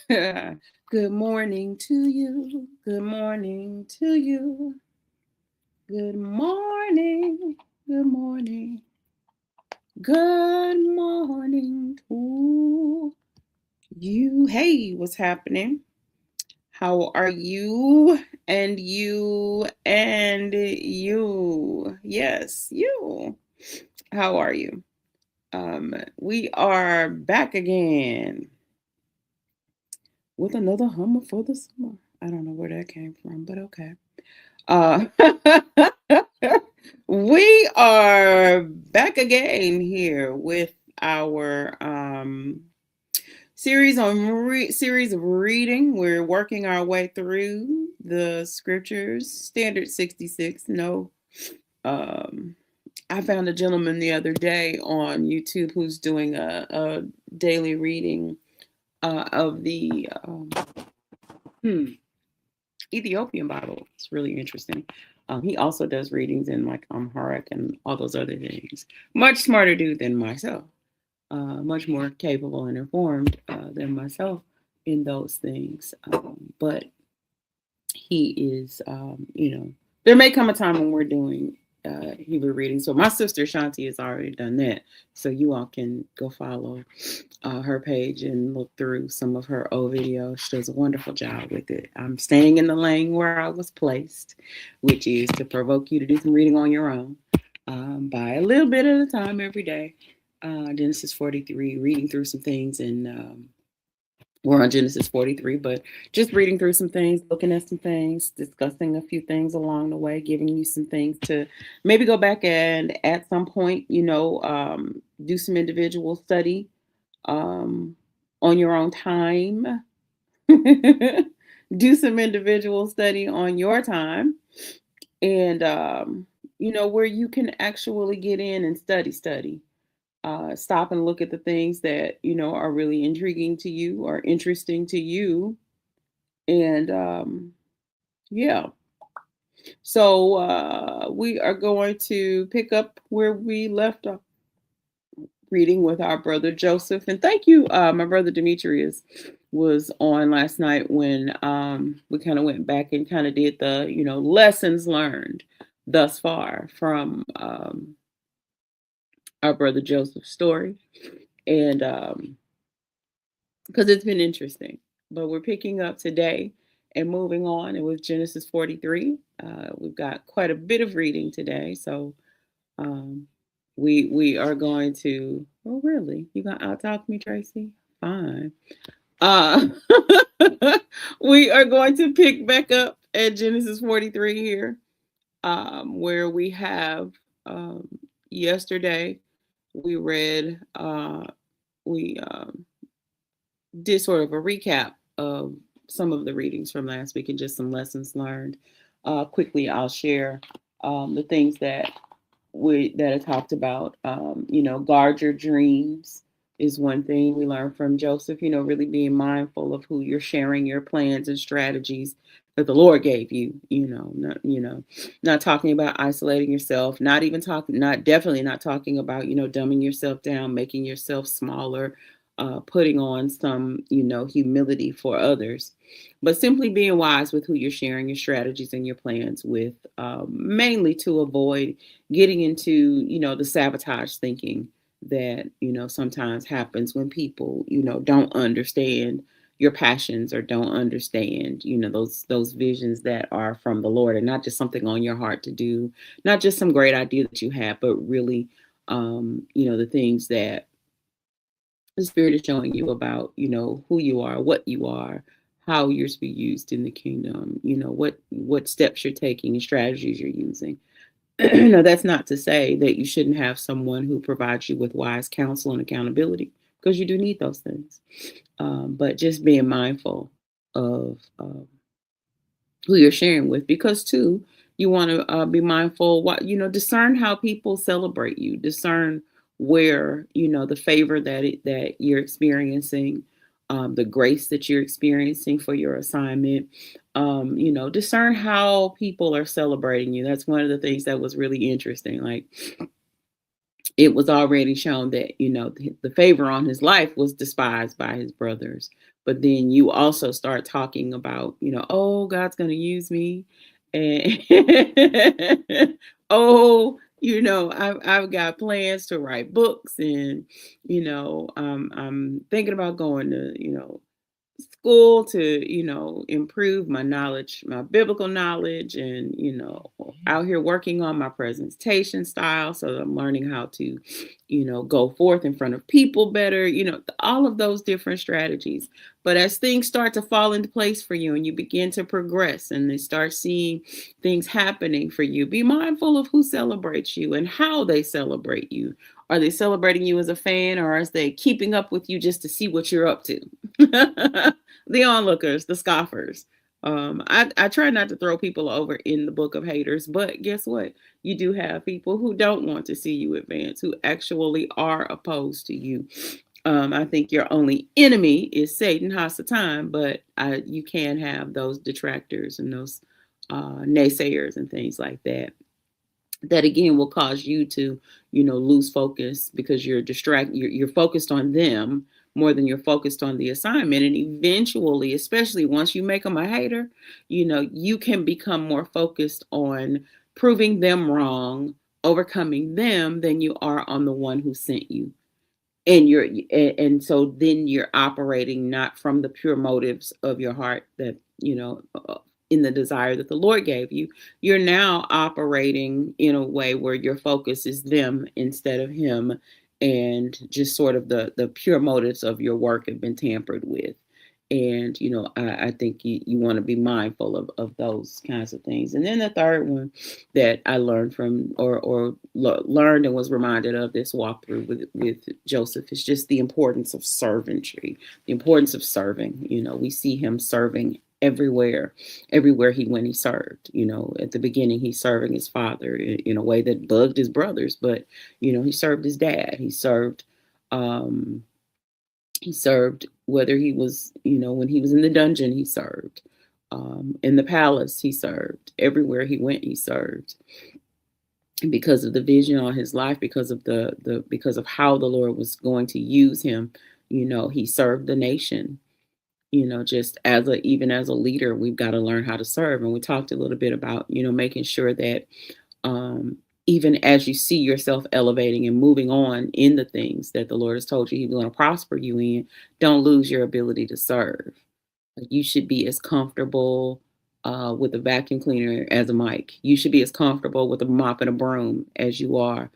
Good morning to you. Good morning to you. Good morning. Good morning. Good morning to you. Hey, what's happening? How are you? And you and you. Yes, you. How are you? We are back again with another hummer for the summer. I don't know where that came from, but okay. Uh, we are back again here with our series of reading. We're working our way through the scriptures, Standard 66. No, um, I found a gentleman the other day on YouTube who's doing a daily reading of the hmm, Ethiopian Bible. It's really interesting. He also does readings in like Amharic and all those other things. Much smarter dude than myself. Much more capable and informed than myself in those things. But he is, there may come a time when we're doing Hebrew reading. So my sister Shanti has already done that. So you all can go follow her page and look through some of her old videos. She does a wonderful job with it. I'm staying in the lane where I was placed, which is to provoke you to do some reading on your own by a little bit at a time every day. Genesis 43, reading through some things, and we're on Genesis 43, but just reading through some things, looking at some things, discussing a few things along the way, giving you some things to maybe go back and at some point, do some individual study um, on your own time. Do some individual study on your time, and where you can actually get in and study. Stop and look at the things that are really intriguing to you or interesting to you, and yeah. So we are going to pick up where we left off reading with our brother Joseph. And thank you, my brother Demetrius was on last night when we kind of went back and kind of did the, lessons learned thus far from our brother Joseph's story. And because it's been interesting, but we're picking up today and moving on. It was Genesis 43. We've got quite a bit of reading today. So um, we are going to. Oh, really? You gonna outtalk me, Tracy? Fine. Uh, we are going to pick back up at Genesis 43 here, where we have yesterday we read. We did sort of a recap of some of the readings from last week and just some lessons learned. Quickly, I'll share the things that I talked about. Guard your dreams is one thing we learned from Joseph. Really being mindful of who you're sharing your plans and strategies that the Lord gave you. Not talking about isolating yourself. Not even talking. Not definitely not talking about dumbing yourself down, making yourself smaller, putting on some humility for others, but simply being wise with who you're sharing your strategies and your plans with, mainly to avoid getting into the sabotage thinking that sometimes happens when people don't understand your passions or don't understand those visions that are from the Lord, and not just something on your heart to do, not just some great idea that you have, but really the things that the spirit is showing you about who you are, what you are, how you're to be used in the kingdom, what steps you're taking and strategies you're using. No, that's not to say that you shouldn't have someone who provides you with wise counsel and accountability, because you do need those things. But just being mindful of who you're sharing with, because too, you want to be mindful what discern how people celebrate you, discern where the favor that you're experiencing, the grace that you're experiencing for your assignment. Discern how people are celebrating you. That's one of the things that was really interesting. Like, it was already shown that the favor on his life was despised by his brothers, But then you also start talking about, oh, God's going to use me. And oh, I've got plans to write books, and I'm thinking about going to school to improve my knowledge, my biblical knowledge, and out here working on my presentation style, so that I'm learning how to go forth in front of people better, all of those different strategies. But as things start to fall into place for you and you begin to progress and they start seeing things happening for you, be mindful of who celebrates you and how they celebrate you. Are they celebrating you as a fan, or are they keeping up with you just to see what you're up to? The onlookers, the scoffers. I try not to throw people over in the book of haters, but guess what? You do have people who don't want to see you advance, who actually are opposed to you. I think your only enemy is Satan, Hasatan, but you can have those detractors and those naysayers and things like that. That again will cause you to, lose focus, because you're distracted. You're focused on them more than you're focused on the assignment. And eventually, especially once you make them a hater, you can become more focused on proving them wrong, overcoming them, than you are on the one who sent you. And so then you're operating not from the pure motives of your heart, that in the desire that the Lord gave you. You're now operating in a way where your focus is them instead of him, and just sort of the pure motives of your work have been tampered with. And I think you want to be mindful of those kinds of things. And then the third one that I learned from, or learned and was reminded of this walkthrough with Joseph, is just the importance of servantry, the importance of serving. We see him serving everywhere he went. He served. At the beginning, he's serving his father in a way that bugged his brothers, but he served his dad. He served whether he was, when he was in the dungeon, he served. In the palace, he served. Everywhere he went, he served. And because of the vision on his life, because of because of how the Lord was going to use him, he served the nation. Just even as a leader, we've got to learn how to serve. And we talked a little bit about, making sure that even as you see yourself elevating and moving on in the things that the Lord has told you He's going to prosper you in, don't lose your ability to serve. You should be as comfortable with a vacuum cleaner as a mic. You should be as comfortable with a mop and a broom as you are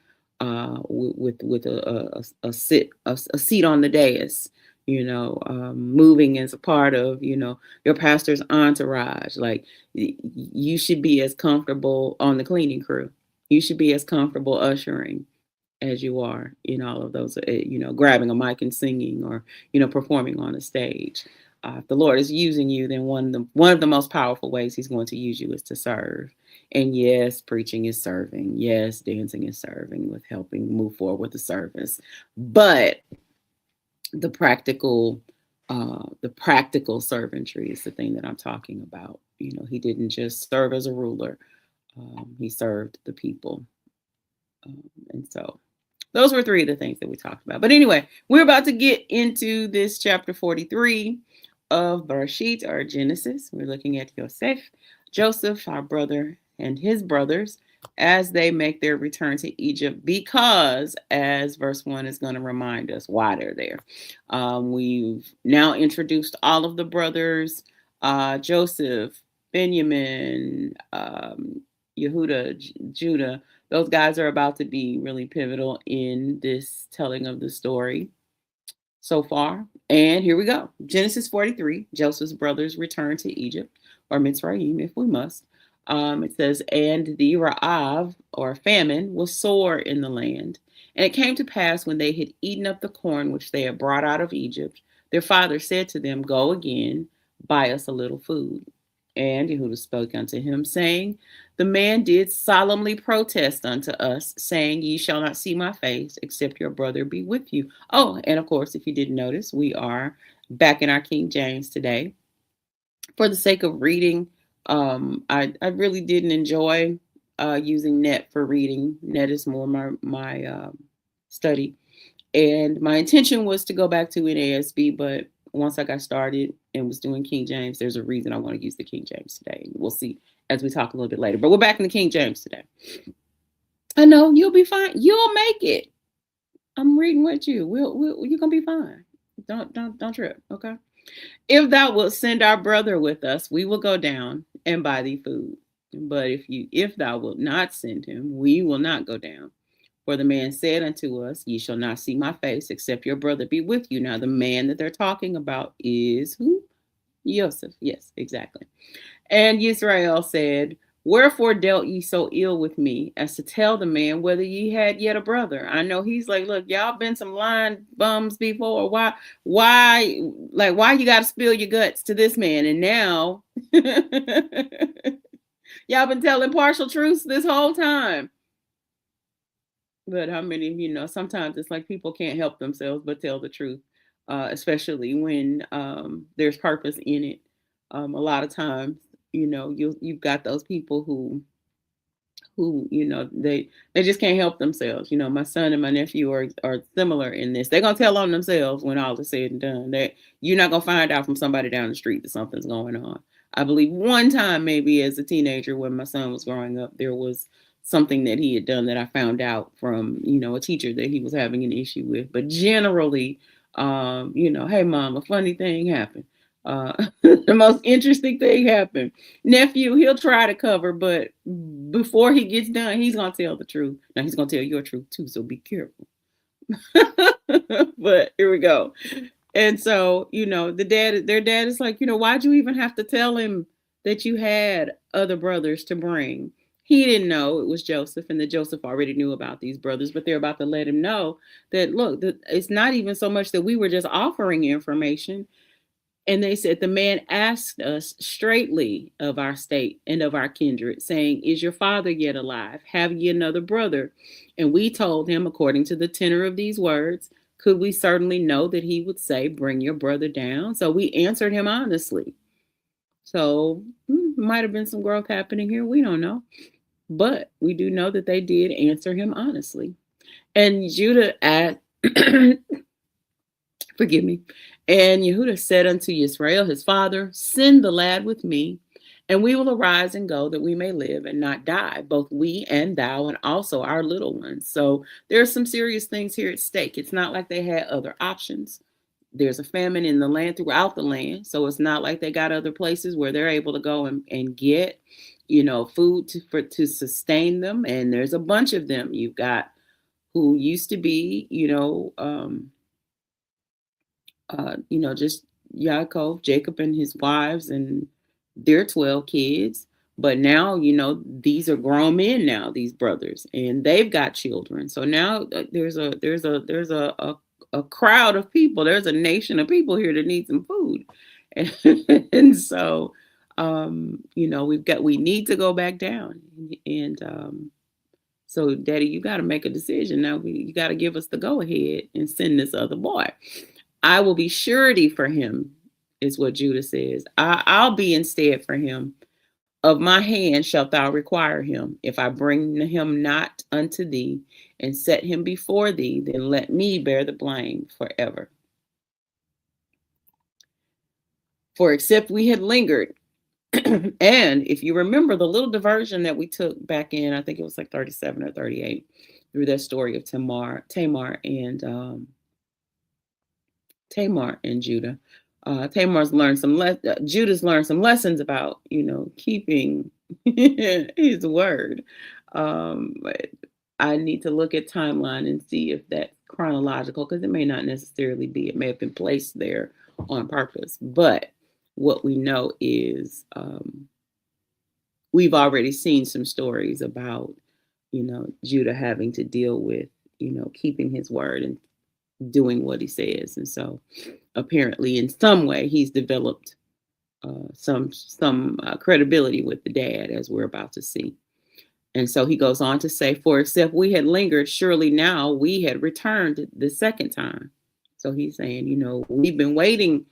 with a seat on the dais. Moving as a part of your pastor's entourage. Like, you should be as comfortable on the cleaning crew. You should be as comfortable ushering as you are in all of those, grabbing a mic and singing, or, performing on a stage. If the Lord is using you, then one of the most powerful ways He's going to use you is to serve. And yes, preaching is serving. Yes, dancing is serving, with helping move forward with the service. But the practical servantry is the thing that I'm talking about. He didn't just serve as a ruler. He served the people. And so those were three of the things that we talked about. But anyway, we're about to get into this chapter 43 of Bereshit, or Genesis. We're looking at Joseph, our brother, and his brothers as they make their return to Egypt, because, as verse 1 is going to remind us, why they're there. We've now introduced all of the brothers, Joseph, Benjamin, Yehuda, Judah. Those guys are about to be really pivotal in this telling of the story so far. And here we go. Genesis 43, Joseph's brothers return to Egypt, or Mitzrayim, if we must. It says, and the Ra'av, or famine, was sore in the land. And it came to pass, when they had eaten up the corn which they had brought out of Egypt, their father said to them, go again, buy us a little food. And Yehuda spoke unto him, saying, the man did solemnly protest unto us, saying, ye shall not see my face, except your brother be with you. Oh, and of course, if you didn't notice, we are back in our King James today. For the sake of reading, I really didn't enjoy using Net for reading. Net is more my study. And my intention was to go back to NASB, but once I got started and was doing King James, there's a reason I want to use the King James today. We'll see as we talk a little bit later. But we're back in the King James today. I know you'll be fine. You'll make it. I'm reading with you. You're gonna be fine. Don't trip. Okay. If thou wilt send our brother with us, we will go down and buy thee food. But if thou wilt not send him, we will not go down. For the man said unto us, ye shall not see my face, except your brother be with you. Now, the man that they're talking about is who? Joseph. Yes, exactly. And Israel said, wherefore dealt ye so ill with me, as to tell the man whether ye had yet a brother? I know he's like, look, y'all been some lying bums before. Why you got to spill your guts to this man? And now y'all been telling partial truths this whole time. But how many of you know, sometimes it's like people can't help themselves but tell the truth, especially when there's purpose in it. A lot of times, you've got those people who they just can't help themselves. My son and my nephew are similar in this. They're gonna tell on themselves when all is said and done. That you're not gonna find out from somebody down the street that something's going on. I believe one time, maybe as a teenager when my son was growing up, there was something that he had done that I found out from a teacher that he was having an issue with. But generally, hey mom, a funny thing happened. The most interesting thing happened. Nephew, he'll try to cover, but before he gets done, he's gonna tell the truth. Now he's gonna tell your truth too, so be careful. But here we go. And so, their dad is like, why'd you even have to tell him that you had other brothers to bring? He didn't know it was Joseph, and that Joseph already knew about these brothers, but they're about to let him know that, look, it's not even so much that we were just offering information. And they said, the man asked us straightly of our state and of our kindred, saying, is your father yet alive? Have ye another brother? And we told him, according to the tenor of these words, could we certainly know that he would say, bring your brother down? So we answered him honestly. So might have been some growth happening here. We don't know. But we do know that they did answer him honestly. And Judah forgive me. And Yehuda said unto Israel, his father, send the lad with me, and we will arise and go, that we may live and not die, both we and thou, and also our little ones. So there's some serious things here at stake. It's not like they had other options. There's a famine in the land, throughout the land. So it's not like they got other places where they're able to go and get, food to sustain them. And there's a bunch of them. You've got who used to be, just Yaakov, Jacob and his wives and their 12 kids. But now, these are grown men now, these brothers, and they've got children. So now there's a crowd of people. There's a nation of people here that need some food. And so, we need to go back down. And so Daddy, you got to make a decision now. You got to give us the go ahead and send this other boy. I will be surety for him, is what Judah says. I'll be instead for him. Of my hand shalt thou require him. If I bring him not unto thee and set him before thee, then let me bear the blame forever. For except we had lingered, and if you remember the little diversion that we took back in, I think it was like 37 or 38, through that story of Tamar and Judah. Judah's learned some lessons about, keeping his word. But I need to look at timeline and see if that's chronological, because it may not necessarily be. It may have been placed there on purpose. But what we know is we've already seen some stories about, Judah having to deal with, keeping his word and doing what he says. And so apparently in some way he's developed some credibility with the dad, as we're about to see. And so he goes on to say, for except we had lingered, surely now we had returned the second time. So he's saying, we've been waiting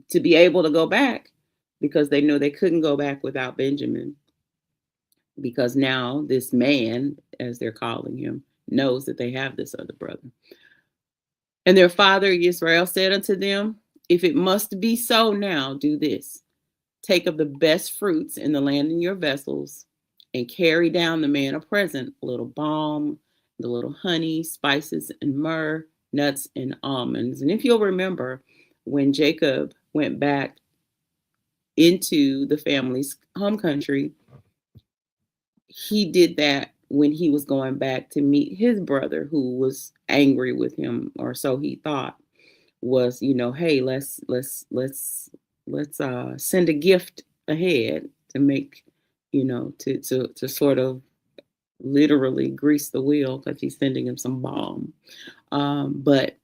to be able to go back, because they know they couldn't go back without Benjamin, because now this man, as they're calling him, knows that they have this other brother. And their father Israel said unto them, If it must be so now, do this. Take of the best fruits in the land in your vessels, and carry down the man a present, a little balm, the little honey, spices, and myrrh, nuts, and almonds. And if you'll remember, when Jacob went back into the family's home country, he did that when he was going back to meet his brother who was angry with him, or so he thought. Was, hey, let's send a gift ahead to make, to sort of literally grease the wheel, because he's sending him some balm. But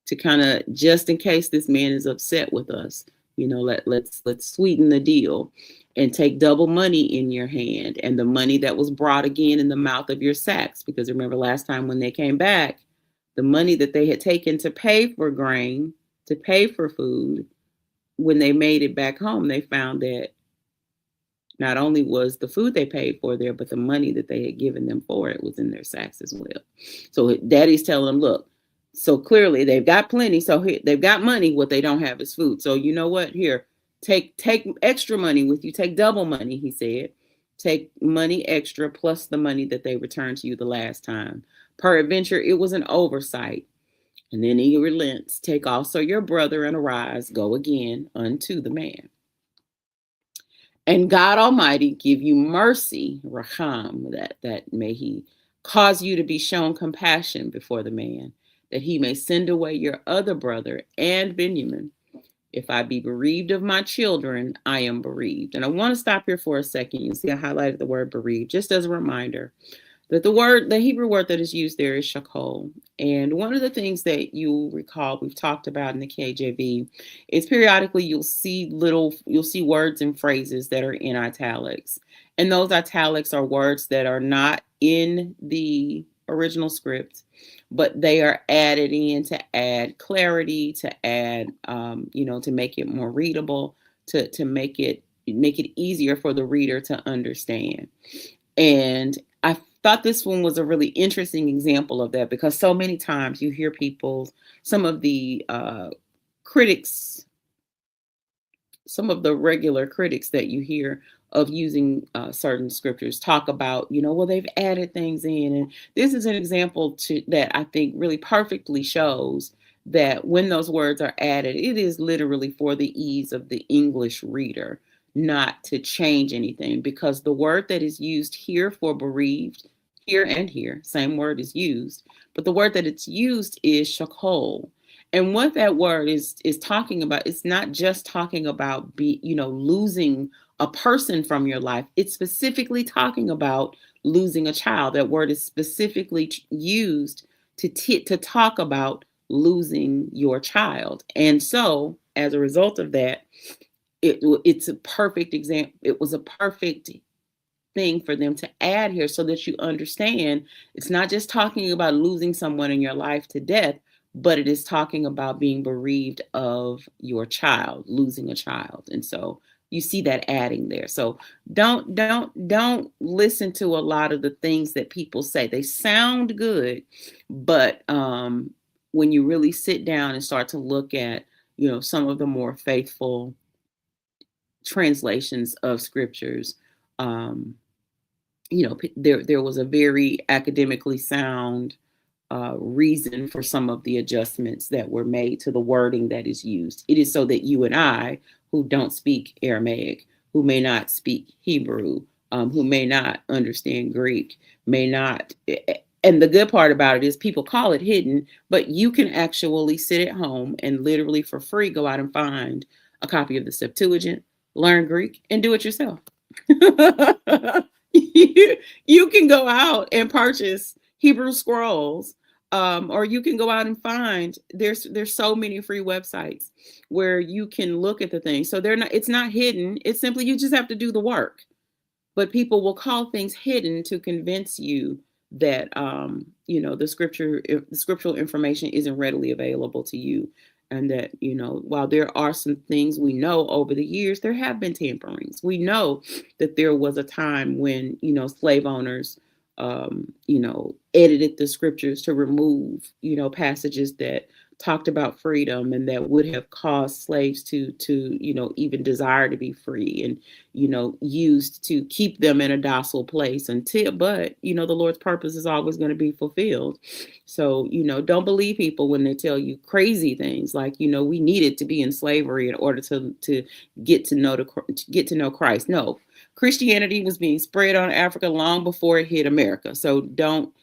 to kind of, just in case this man is upset with us, let's sweeten the deal and take double money in your hand, and the money that was brought again in the mouth of your sacks. Because remember, last time when they came back, the money that they had taken to pay for grain, to pay for food, when they made it back home, they found that not only was the food they paid for there, but the money that they had given them for it was in their sacks as well. So daddy's telling them, look, so clearly they've got plenty. So they've got money. What they don't have is food. So you know what? Here, take extra money with you. Take double money, he said. Take money extra plus the money that they returned to you the last time. Peradventure, it was an oversight. And then he relents. Take also your brother and arise, go again unto the man. And God Almighty give you mercy, Raham, that may he cause you to be shown compassion before the man, that he may send away your other brother and Benjamin. If I be bereaved of my children, I am bereaved. And I want to stop here for a second. You see I highlighted the word bereaved, just as a reminder that the Hebrew word that is used there is shakol. And one of the things that you'll recall we've talked about in the KJV is periodically you'll see words and phrases that are in italics. And those italics are words that are not in the original script, but they are added in to add clarity, to add, to make it more readable, to make it easier for the reader to understand. And I thought this one was a really interesting example of that, because so many times you hear some of the critics, some of the regular critics that you hear of using certain scriptures talk about, well, they've added things in. And this is an example that I think really perfectly shows that when those words are added, it is literally for the ease of the English reader, not to change anything, because the word that is used here for bereaved, here and here, same word is used, but the word that it's used is shakol. And what that word is talking about, it's not just talking about losing a person from your life. It's specifically talking about losing a child. That word is specifically used to talk about losing your child. And so as a result of that, it's a perfect example. It was a perfect thing for them to add here, so that you understand it's not just talking about losing someone in your life to death, but it is talking about being bereaved of your child, losing a child. And so you see that adding there. So don't listen to a lot of the things that people say. They sound good, but when you really sit down and start to look at, some of the more faithful translations of scriptures, there was a very academically sound reason for some of the adjustments that were made to the wording that is used. It is so that you and I, who don't speak Aramaic, who may not speak Hebrew, who may not understand Greek, may not. And the good part about it is people call it hidden, but you can actually sit at home and literally for free go out and find a copy of the Septuagint, learn Greek, and do it yourself. You can go out and purchase Hebrew scrolls, or you can go out and find, there's so many free websites where you can look at the things. So it's not hidden. It's simply, you just have to do the work. But people will call things hidden to convince you that the scriptural information isn't readily available to you. And that, while there are some things we know over the years, there have been tamperings. We know that there was a time when, slave owners, edited the scriptures to remove, passages that talked about freedom, and that would have caused slaves to even desire to be free, and used to keep them in a docile place until, but the Lord's purpose is always going to be fulfilled. So don't believe people when they tell you crazy things like we needed to be in slavery in order to get to know Christ. No, Christianity was being spread on Africa long before it hit America. So don't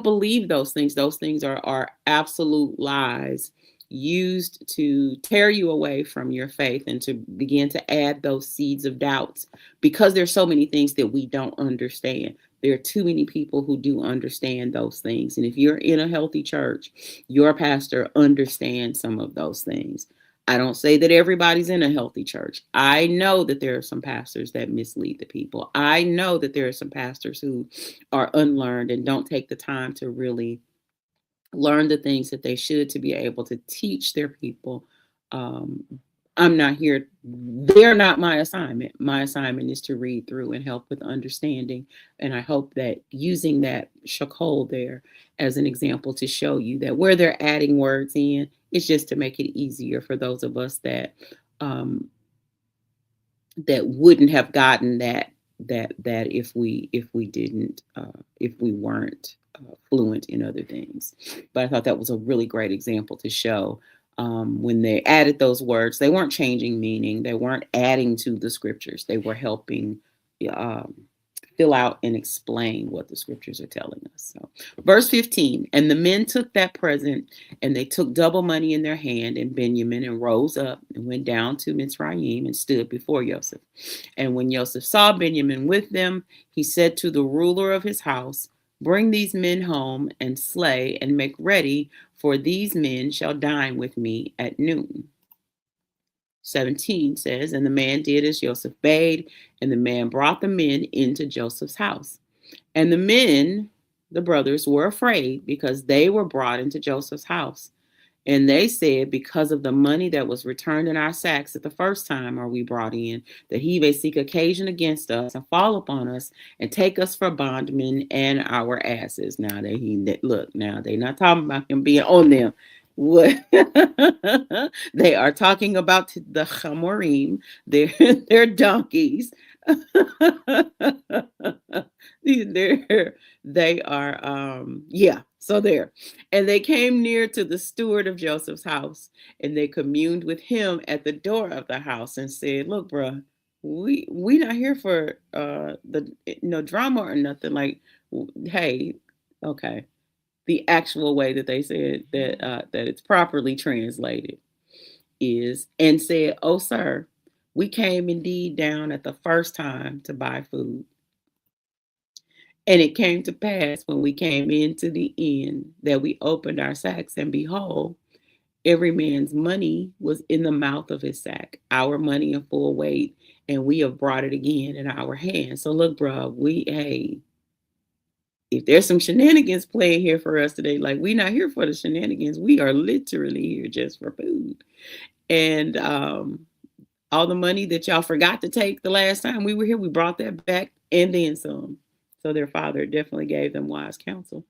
believe those things. Those things are absolute lies used to tear you away from your faith and to begin to add those seeds of doubts, because there's so many things that we don't understand. There are too many people who do understand those things. And if you're in a healthy church, your pastor understands some of those things. I don't say that everybody's in a healthy church. I know that there are some pastors that mislead the people. I know that there are some pastors who are unlearned and don't take the time to really learn the things that they should to be able to teach their people. Um, I'm not here. They're not my assignment. My assignment is to read through and help with understanding. And I hope that using that shakol there as an example to show you that where they're adding words in, it's just to make it easier for those of us um, that wouldn't have gotten that if we weren't fluent in other things. But I thought that was a really great example to show when they added those words, they weren't changing meaning, they weren't adding to the scriptures, they were helping um, fill out and explain what the scriptures are telling us. So, verse 15, and the men took that present, and they took double money in their hand and Benjamin, and rose up and went down to Mitzrayim and stood before Joseph. And when Joseph saw Benjamin with them, he said to the ruler of his house, bring these men home and slay and make ready, for these men shall dine with me at noon. 17 says, and the man did as Joseph bade, and the man brought the men into Joseph's house. And the men, the brothers, were afraid because they were brought into Joseph's house. And they said, because of the money that was returned in our sacks at the first time are we brought in, that he may seek occasion against us and fall upon us and take us for bondmen and our asses. Now now they're not talking about him being on them. What they are talking about the chamorim, their donkeys. they are yeah, so there. And they came near to the steward of Joseph's house, and they communed with him at the door of the house and said, look, bruh, we not here for the no drama or nothing. Like, hey, okay. The actual way that they said that it's properly translated is, and said, oh sir, we came indeed down at the first time to buy food. And it came to pass when we came into the inn that we opened our sacks, and behold, every man's money was in the mouth of his sack, our money in full weight, and we have brought it again in our hands. So look, bro, hey, if there's some shenanigans playing here for us today, like we're not here for the shenanigans. We are literally here just for food. And all the money that y'all forgot to take the last time we were here, we brought that back and then some. So their father definitely gave them wise counsel.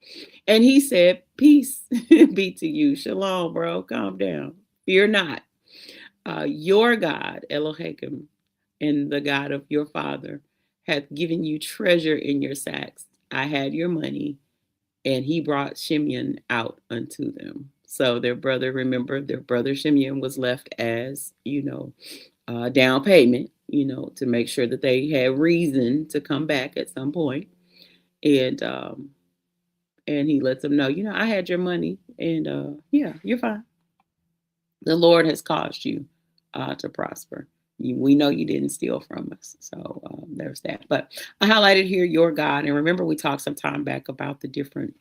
And he said, peace be to you. Shalom, bro. Calm down. Fear not. Your God, Elohim, and the God of your father, hath given you treasure in your sacks. I had your money, and he brought Shimeon out unto them. So their brother, remember, their brother Shimeon was left as, down payment, to make sure that they had reason to come back at some point. And he lets them know, I had your money, and yeah, you're fine. The Lord has caused you to prosper. We know you didn't steal from us. So there's that. But I highlighted here your God. And remember, we talked some time back about the different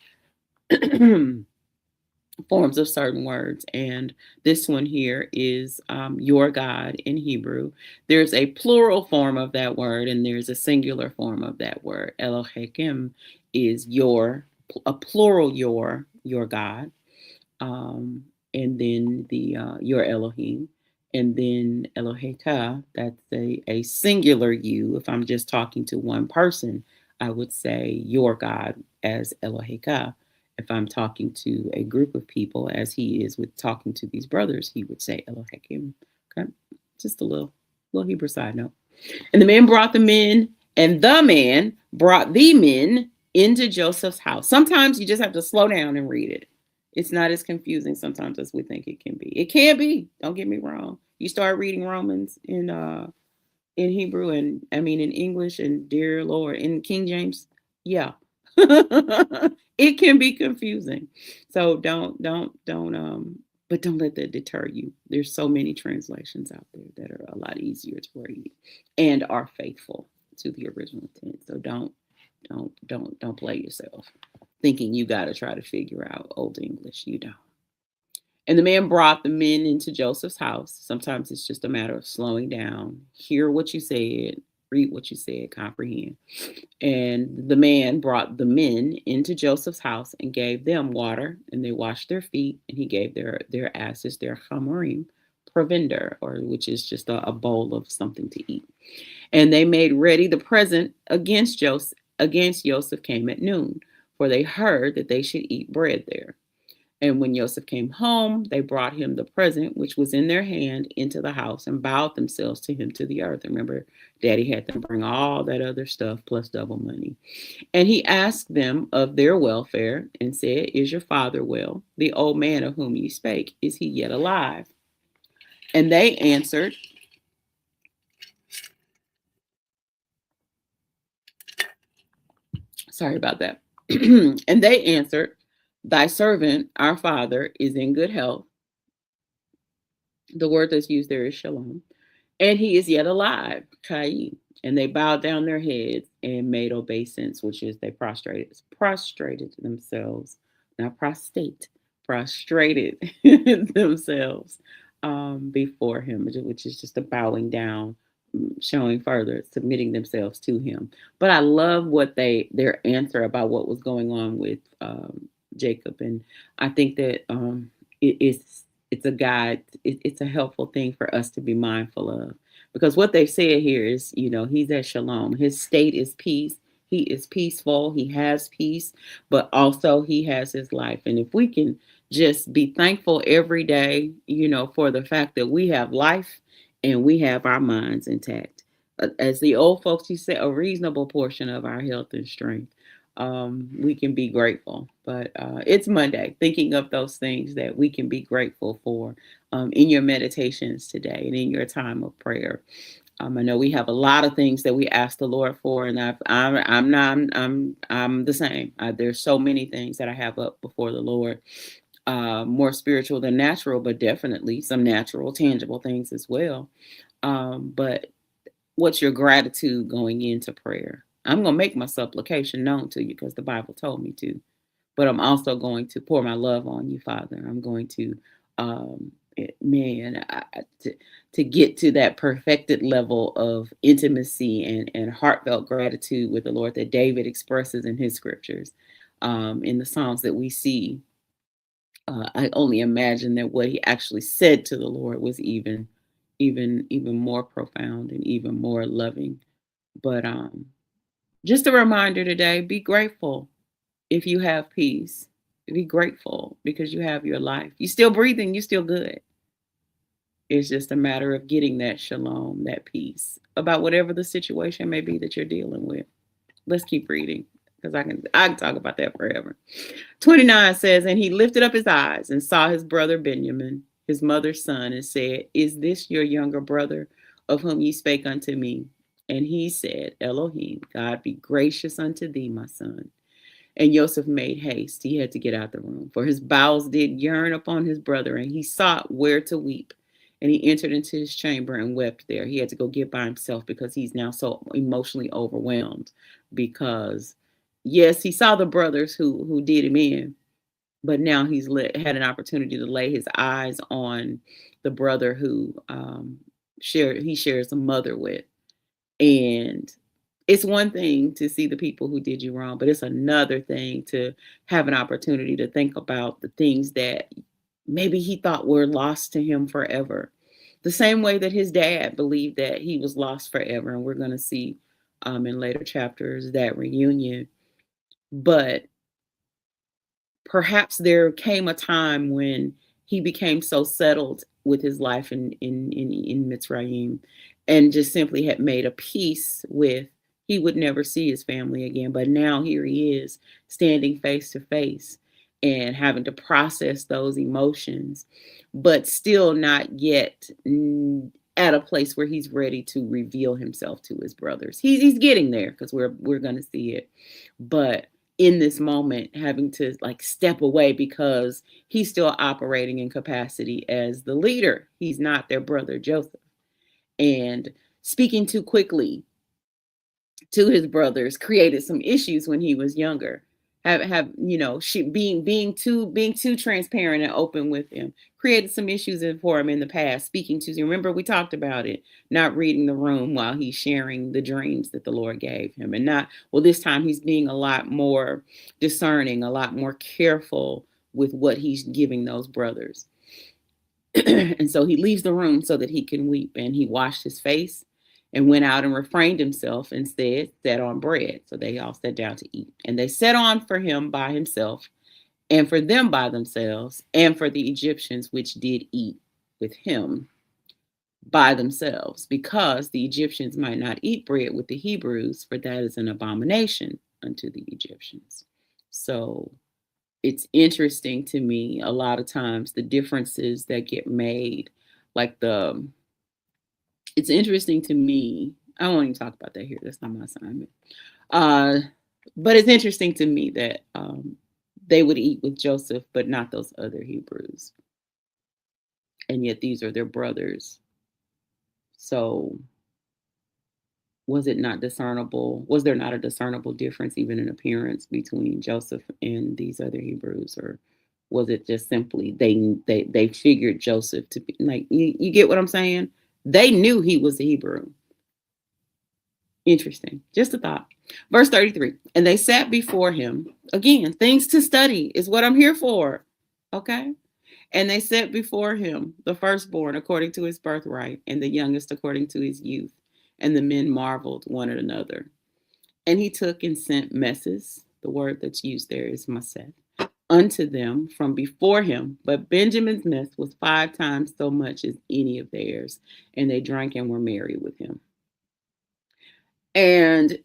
forms of certain words. And this one here is your God in Hebrew. There's a plural form of that word, and there's a singular form of that word. Elohim is a plural your God. And then the your Elohim, and then Eloheka, that's a singular you. If I'm just talking to one person, I would say your God as Eloheka. If I'm talking to a group of people, as he is with talking to these brothers, he would say Elohim. Okay, just a little Hebrew side note. And the man brought the men, and the man brought the men into Joseph's house. Sometimes you just have to slow down and read it. It's not as confusing sometimes as we think it can be. It can be. Don't get me wrong. You start reading Romans in Hebrew, and I mean in English, and dear Lord, in King James, yeah. It can be confusing. So don't but don't let that deter you. There's so many translations out there that are a lot easier to read and are faithful to the original intent. So don't play yourself thinking you got to try to figure out Old English. You don't. And the man brought the men into Joseph's house. Sometimes it's just a matter of slowing down, hear what you said, read what you said, comprehend. And the man brought the men into Joseph's house and gave them water, and they washed their feet, and he gave their asses, their chamorim, provender, or which is just a bowl of something to eat. And they made ready the present against Joseph. Against Joseph came at noon, for they heard that they should eat bread there. And when Joseph came home, they brought him the present which was in their hand into the house and bowed themselves to him to the earth. Remember, Daddy had them bring all that other stuff plus double money. And he asked them of their welfare and said, Is your father well? The old man of whom ye spake, is he yet alive? And they answered, Sorry about that. And they answered, Thy servant, our father, is in good health. The word that's used there is shalom. And he is yet alive, Kai. And they bowed down their heads and made obeisance, which is they prostrated themselves, not prostrated themselves before him, which is just a bowing down, showing further, submitting themselves to him. But I love what their answer about what was going on with Jacob, and I think that it's a guide. It's a helpful thing for us to be mindful of, because what they said here is, he's at shalom. His state is peace. He is peaceful. He has peace, but also he has his life. And if we can just be thankful every day, for the fact that we have life and we have our minds intact. As the old folks used to say, a reasonable portion of our health and strength. We can be grateful. But it's Monday, thinking of those things that we can be grateful for in your meditations today and in your time of prayer. I know we have a lot of things that we ask the Lord for, and I'm the same. There's so many things that I have up before the Lord, more spiritual than natural, but definitely some natural, tangible things as well. But what's your gratitude going into prayer? I'm going to make my supplication known to you because the Bible told me to. But I'm also going to pour my love on you, Father. I'm going to, to get to that perfected level of intimacy and heartfelt gratitude with the Lord that David expresses in his scriptures, in the Psalms that we see. I only imagine that what he actually said to the Lord was even more profound and even more loving. But just a reminder today, be grateful if you have peace. Be grateful because you have your life. You still breathing, you still good. It's just a matter of getting that shalom, that peace about whatever the situation may be that you're dealing with. Let's keep reading because I can talk about that forever. 29 says, and he lifted up his eyes and saw his brother Benjamin, his mother's son, and said, Is this your younger brother of whom ye spake unto me? And he said, Elohim, God be gracious unto thee, my son. And Joseph made haste. He had to get out the room, for his bowels did yearn upon his brother, and he sought where to weep. And he entered into his chamber and wept there. He had to go get by himself because he's now so emotionally overwhelmed. Because, yes, he saw the brothers who did him in, but now had an opportunity to lay his eyes on the brother who he shares a mother with. And it's one thing to see the people who did you wrong, but it's another thing to have an opportunity to think about the things that maybe he thought were lost to him forever. The same way that his dad believed that he was lost forever. And we're going to see in later chapters that reunion. But perhaps there came a time when he became so settled with his life in Mitzrayim, and just simply had made a peace with, he would never see his family again. But now here he is, standing face to face and having to process those emotions, but still not yet at a place where he's ready to reveal himself to his brothers. He's getting there, because we're going to see it. But in this moment, having to like step away because he's still operating in capacity as the leader. He's not their brother Joseph. And speaking too quickly to his brothers created some issues when he was younger. Have she being too transparent and open with him created some issues for him in the past. Speaking to, remember we talked about it, not reading the room while he's sharing the dreams that the Lord gave him, and not, well, this time he's being a lot more discerning, a lot more careful with what he's giving those brothers. And so he leaves the room so that he can weep, and he washed his face and went out and refrained himself and sat on bread. So they all sat down to eat. And they sat on for him by himself, and for them by themselves, and for the Egyptians which did eat with him by themselves, because the Egyptians might not eat bread with the Hebrews, for that is an abomination unto the Egyptians. So it's interesting to me a lot of times the differences that get made, like it's interesting to me. I won't even talk about that here. That's not my assignment. But it's interesting to me that they would eat with Joseph, but not those other Hebrews. And yet these are their brothers. So was it not discernible? Was there not a discernible difference even in appearance between Joseph and these other Hebrews? Or was it just simply they figured Joseph to be like, you get what I'm saying? They knew he was a Hebrew. Interesting. Just a thought. Verse 33. And they sat before him. Again, things to study is what I'm here for. Okay. And they sat before him, the firstborn according to his birthright, and the youngest according to his youth. And the men marveled one at another. And he took and sent messes. The word that's used there is maseth, unto them from before him. But Benjamin's mess was 5 times so much as any of theirs. And they drank and were merry with him. And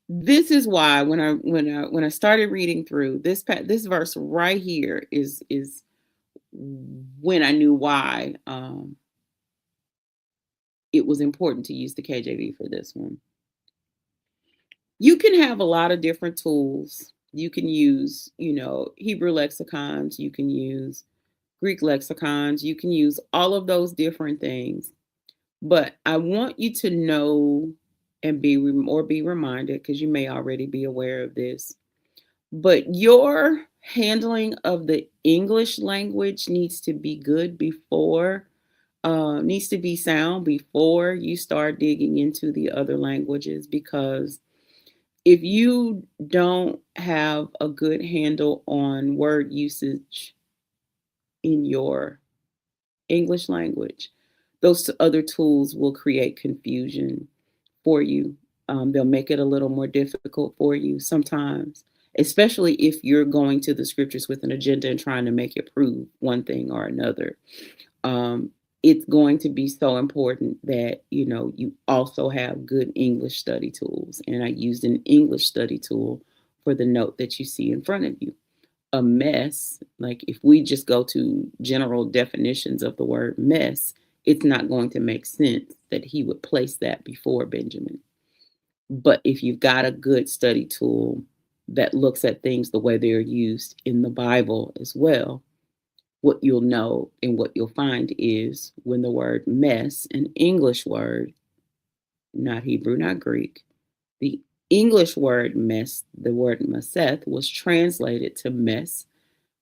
this is why when I started reading through this verse right here is when I knew why it was important to use the KJV for this one. You can have a lot of different tools. You can use, Hebrew lexicons. You can use Greek lexicons. You can use all of those different things. But I want you to know and be reminded, because you may already be aware of this, but your handling of the English language needs to be good needs to be sound before you start digging into the other languages. Because if you don't have a good handle on word usage in your English language, those other tools will create confusion for you. They'll make it a little more difficult for you sometimes, especially if you're going to the scriptures with an agenda and trying to make it prove one thing or another. It's going to be so important that, you also have good English study tools. And I used an English study tool for the note that you see in front of you. A mess, like if we just go to general definitions of the word mess, it's not going to make sense that he would place that before Benjamin. But if you've got a good study tool that looks at things the way they're used in the Bible as well, what you'll know and what you'll find is when the word mess, an English word, not Hebrew, not Greek, the English word mess, the word maseth, was translated to mess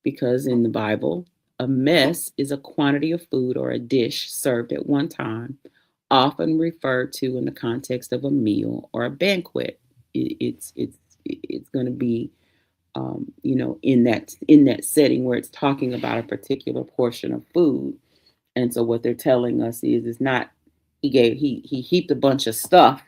because in the Bible, a mess is a quantity of food or a dish served at one time, often referred to in the context of a meal or a banquet. It's going to be in that setting where it's talking about a particular portion of food. And so what they're telling us is it's not he heaped a bunch of stuff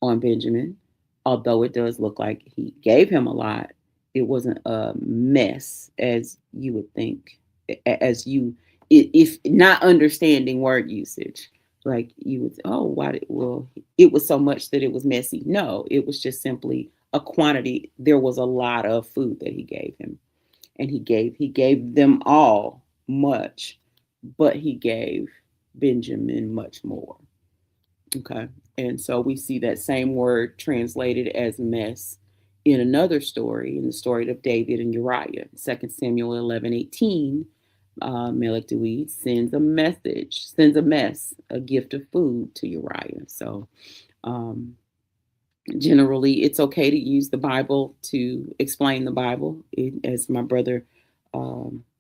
on Benjamin, although it does look like he gave him a lot. It wasn't a mess as you would think, as you, if not understanding word usage, like you would, oh, why did, well, it was so much that it was messy. No, it was just simply a quantity. There was a lot of food that he gave him, and he gave them all much, but he gave Benjamin much more. Okay. And so we see that same word translated as mess in another story, in the story of David and Uriah. 2 Samuel 11:18. Melech sends a mess, a gift of food to Uriah. So um, generally, it's okay to use the Bible to explain the Bible. As my brother,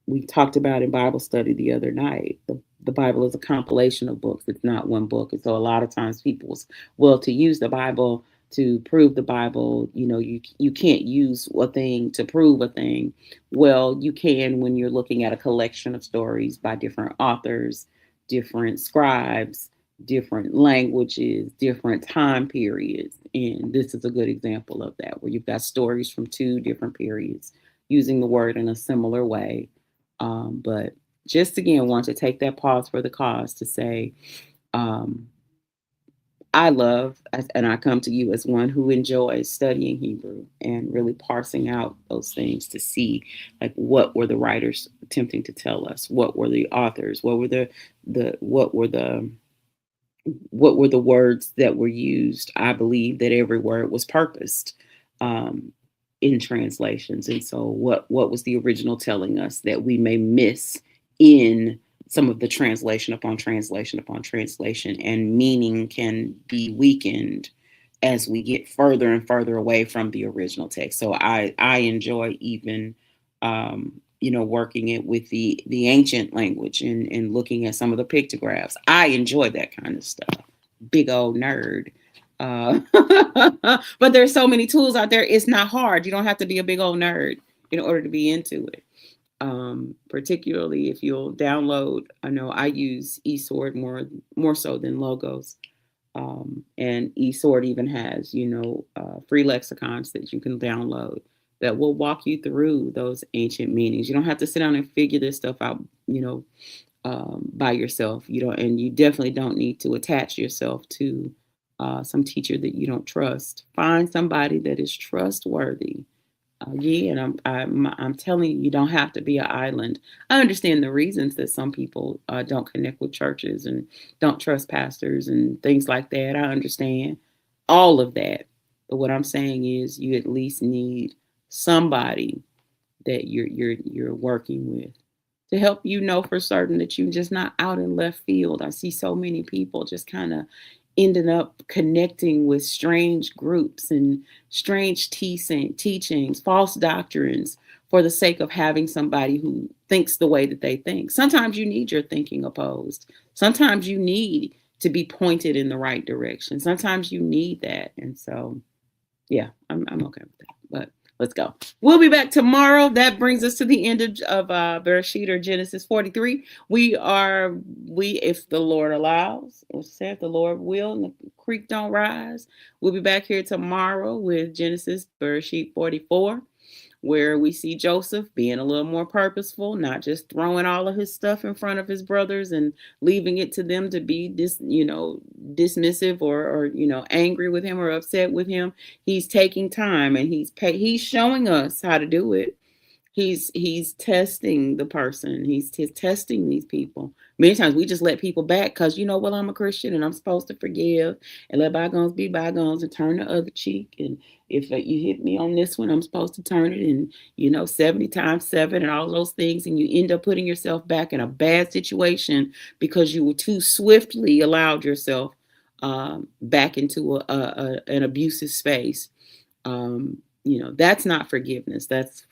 we talked about in Bible study the other night, the Bible is a compilation of books. It's not one book. And so a lot of times people, well, to use the Bible to prove the Bible, you can't use a thing to prove a thing. Well, you can when you're looking at a collection of stories by different authors, different scribes, different languages, different time periods. And this is a good example of that, where you've got stories from two different periods using the word in a similar way. But just again, want to take that pause for the cause to say, um, I love, and I come to you as one who enjoys studying Hebrew and really parsing out those things to see, like, what were the writers attempting to tell us? What were the authors? What were the words that were used? I believe that every word was purposed um, in translations. And so what was the original telling us that we may miss in some of the translation upon translation upon translation, and meaning can be weakened as we get further and further away from the original text. So I enjoy even working it with the ancient language, and looking at some of the pictographs. I enjoy that kind of stuff. Big old nerd. Uh, but there's so many tools out there. It's not hard. You don't have to be a big old nerd in order to be into it. Particularly if you'll download. I know I use eSword more so than Logos. And eSword even has, free lexicons that you can download that will walk you through those ancient meanings. You don't have to sit down and figure this stuff out, by yourself. And you definitely don't need to attach yourself to some teacher that you don't trust. Find somebody that is trustworthy. Yeah, and I'm telling you, you don't have to be an island. I understand the reasons that some people don't connect with churches and don't trust pastors and things like that. I understand all of that, but what I'm saying is, you at least need somebody that you're working with to help you know for certain that you're just not out in left field. I see so many people just kind of ending up connecting with strange groups and strange teachings, false doctrines, for the sake of having somebody who thinks the way that they think. Sometimes you need your thinking opposed. Sometimes you need to be pointed in the right direction. Sometimes you need that. And so, yeah, I'm okay with that. But let's go. We'll be back tomorrow. That brings us to the end of Bereshit, or Genesis 43. If the Lord allows, or say if the Lord will, and the creek don't rise, we'll be back here tomorrow with Genesis Bereshit 44, where we see Joseph being a little more purposeful, not just throwing all of his stuff in front of his brothers and leaving it to them to be dismissive, or angry with him or upset with him. He's taking time, and he's showing us how to do it. He's testing the person. He's testing these people. Many times we just let people back because, well, I'm a Christian and I'm supposed to forgive and let bygones be bygones and turn the other cheek. And if you hit me on this one, I'm supposed to turn it, and 70 times 7 and all those things. And you end up putting yourself back in a bad situation because you were too swiftly allowed yourself back into an abusive space. That's not forgiveness. That's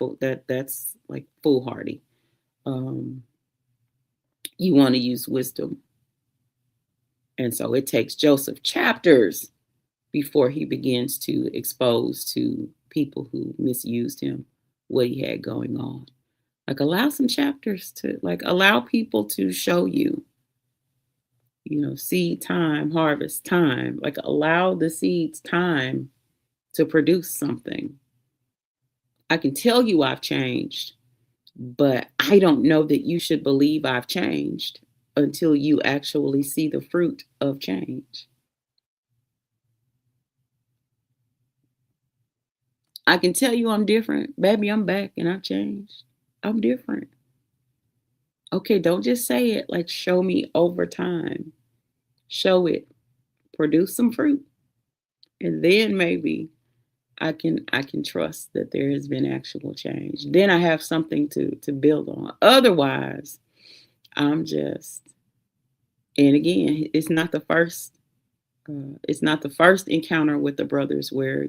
like foolhardy. um you want to use wisdom, and so it takes Joseph chapters before he begins to expose to people who misused him what he had going on. Like, allow some chapters to, like, allow people to show you, seed time, harvest time, like, allow the seeds time to produce something. I can tell you I've changed, but I don't know that you should believe I've changed until you actually see the fruit of change. I can tell you I'm different. Baby, I'm back and I've changed. I'm different. Okay, don't just say it, like show me over time. Show it. Produce some fruit. And then maybe I can trust that there has been actual change. Then I have something to build on. Otherwise, I'm just, and again, it's not the first encounter with the brothers where,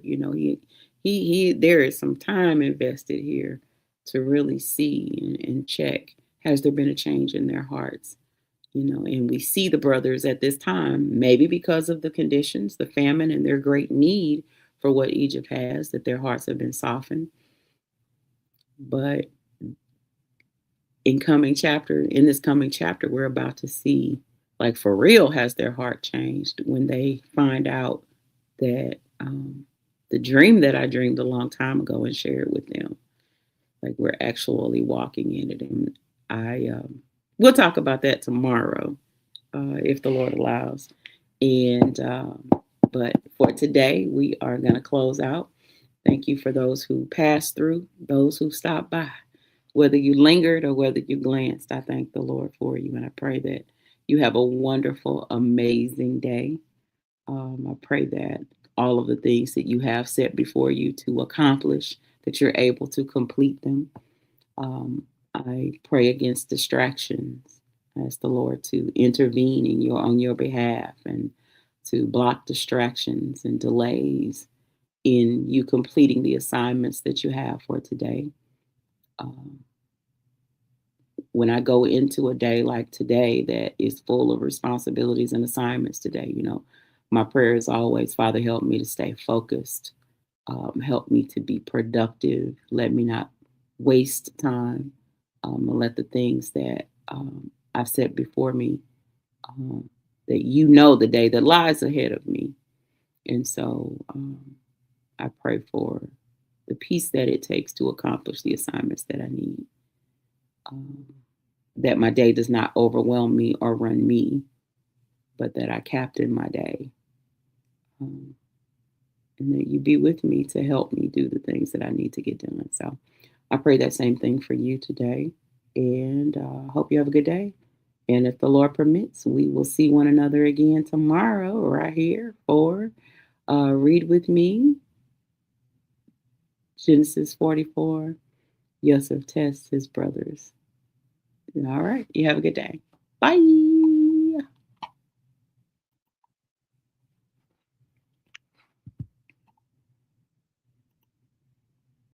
he there is some time invested here to really see and check, has there been a change in their hearts? And we see the brothers at this time, maybe because of the conditions, the famine, and their great need for what Egypt has, that their hearts have been softened. But in this coming chapter, we're about to see, like, for real, has their heart changed when they find out that the dream that I dreamed a long time ago and shared with them, like, we're actually walking in it. And we'll talk about that tomorrow, if the Lord allows. And but for today, we are going to close out. Thank you for those who passed through, those who stopped by, whether you lingered or whether you glanced. I thank the Lord for you, and I pray that you have a wonderful, amazing day. I pray that all of the things that you have set before you to accomplish, that you're able to complete them. I pray against distractions. Ask the Lord to intervene on your behalf and to block distractions and delays in you completing the assignments that you have for today. Um, when I go into a day like today that is full of responsibilities and assignments today, my prayer is always, Father, help me to stay focused. Help me to be productive. Let me not waste time. And let the things that I've set before me, um, that the day that lies ahead of me. And so I pray for the peace that it takes to accomplish the assignments that I need. Um, that my day does not overwhelm me or run me, but that I captain my day. Um, and that you be with me to help me do the things that I need to get done. So I pray that same thing for you today. And hope you have a good day. And if the Lord permits, we will see one another again tomorrow right here for Read With Me, Genesis 44. Yosef tests his brothers. All right. You have a good day. Bye.